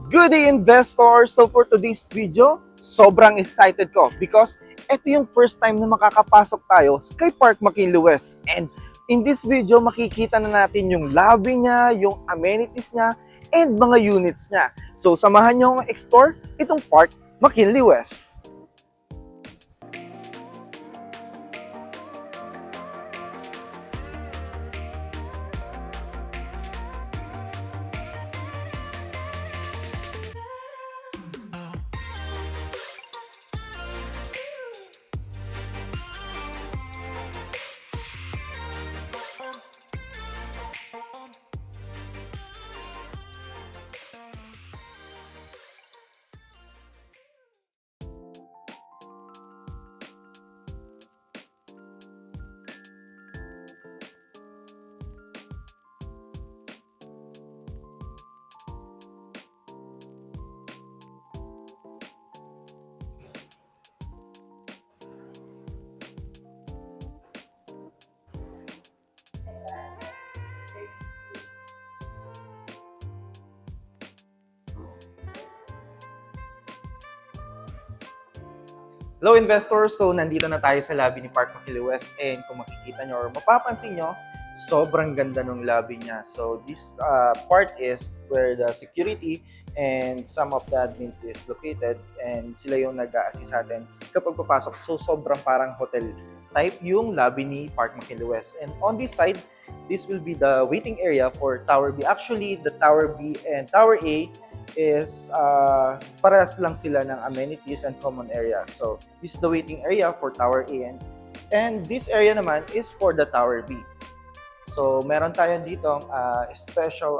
Good day, investors! So for today's video, sobrang excited ko because ito yung first time na makakapasok tayo kay Park McKinley West. And in this video, makikita na natin yung lobby niya, yung amenities niya, and mga units niya. So samahan niyo akong explore itong Park McKinley West. Hello investors! So nandito na tayo sa lobby ni Park McKinley West and kung makikita nyo or mapapansin nyo, sobrang ganda ng lobby niya. So this part is where the security and some of the admins is located and sila yung nag-a-assist sa atin kapag papasok. So sobrang parang hotel type yung lobby ni Park McKinley West. And on this side, this will be the waiting area for Tower B. Actually, the Tower B and Tower A is parehas lang sila ng amenities and common area. So this is the waiting area for Tower A and this area naman is for the Tower B. So meron tayo dito special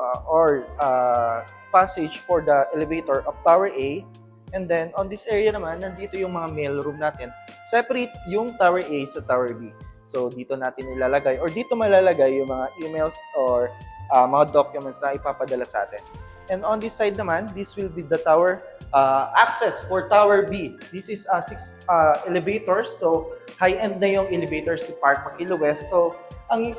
passage for the elevator of Tower A, and then on this area naman nandito yung mga mail room natin. Separate yung Tower A sa Tower B. So dito natin ilalagay or dito malalagay yung mga emails or mga documents na ipapadala sa atin. And on this side naman, this will be the tower access for Tower B. This is 6 elevators. So high-end na yung elevators ni Park McKinley West. So ang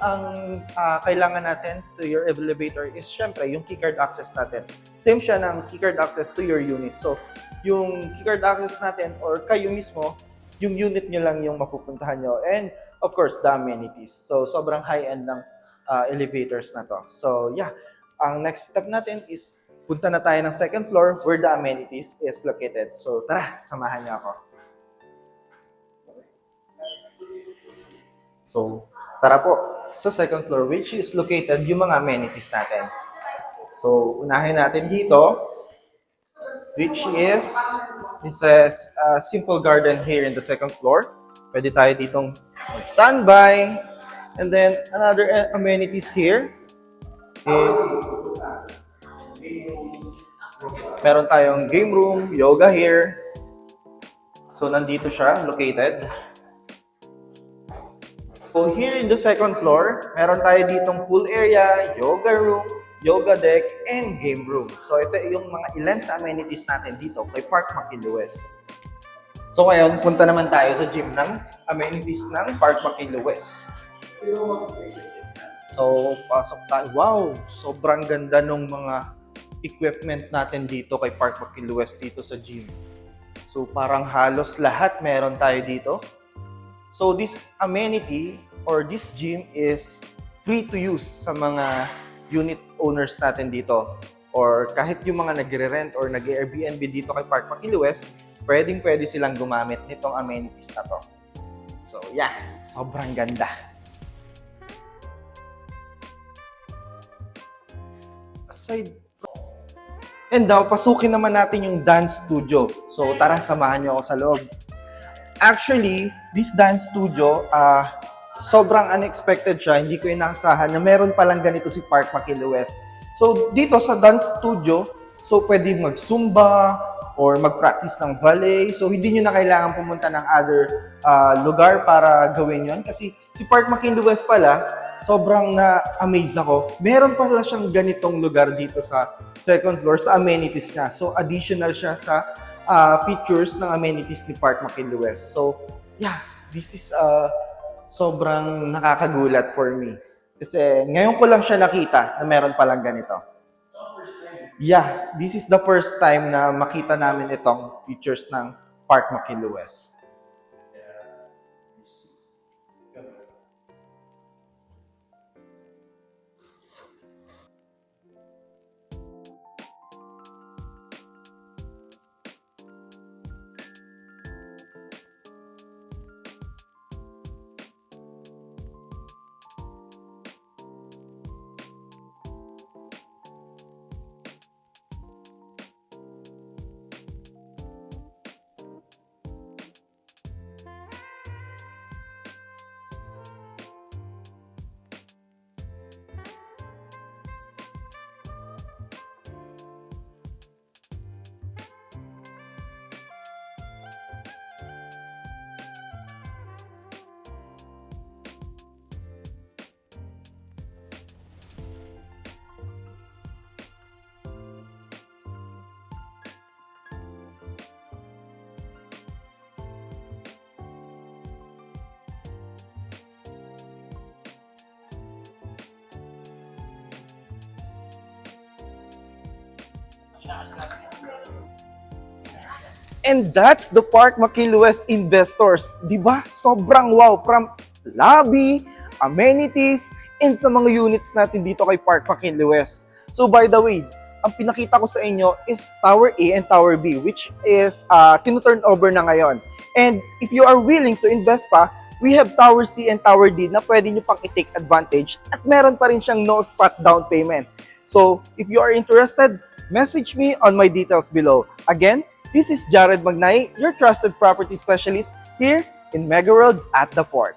kailangan natin to your elevator is syempre yung keycard access natin. Same siya ng keycard access to your unit. So yung keycard access natin or kayo mismo, yung unit nyo lang yung mapupuntahan nyo. And of course, the amenities. So sobrang high-end ng elevators na to. So yeah, ang next step natin is punta na tayo ng second floor where the amenities is located. So tara, samahan niyo ako. So tara po sa second floor which is located yung mga amenities natin. So unahin natin dito which is this is a simple garden here in the second floor. Pwede tayo ditong mag-standby. And then another amenities here is meron tayong game room, yoga here. So nandito siya located. So here in the second floor, meron tayo ditong pool area, yoga room, yoga deck, and game room. So ito yung mga ilan sa amenities natin dito kay Park McKinley West. So ngayon, punta naman tayo sa gym ng amenities ng Park McKinley West. So, pasok tayo. Wow! Sobrang ganda ng mga equipment natin dito kay Park McKinley West dito sa gym. So, parang halos lahat meron tayo dito. So, this amenity or this gym is free to use sa mga unit owners natin dito. Or kahit yung mga nagre-rent or nag-Airbnb dito kay Park McKinley West, pwede silang gumamit nitong amenities na to. So, yeah. Sobrang ganda. Aside. And now, pasukin naman natin yung dance studio. So, tara, samahan niyo ako sa loob. Actually, this dance studio, sobrang unexpected siya. Hindi ko inaasahan na meron palang ganito si Park McKinley West. So, dito sa dance studio, so pwede mag-zumba or mag-practice ng ballet. So, hindi nyo na kailangan pumunta ng other lugar para gawin yon. Kasi si Park McKinley West pala, sobrang na-amaze ako. Meron pala siyang ganitong lugar dito sa second floor sa amenities niya. So, additional siya sa features ng amenities ni Park McKinley West. So, yeah, this is sobrang nakakagulat for me. Kasi ngayon ko lang siya nakita na meron palang ganito. Yeah, this is the first time na makita namin itong features ng Park Makiluwes. And that's the Park Makiluwes Investors. Di ba? Sobrang wow. From lobby, amenities, and sa mga units natin dito kay Park Makiluwes. So by the way, ang pinakita ko sa inyo is Tower A and Tower B, which is kinu-turn over na ngayon. And if you are willing to invest pa, we have Tower C and Tower D na pwede nyo pang i-take advantage at meron pa rin siyang no spot down payment. So if you are interested, message me on my details below. Again, this is Jared Magnay, your trusted property specialist here in Mega World at the Fort.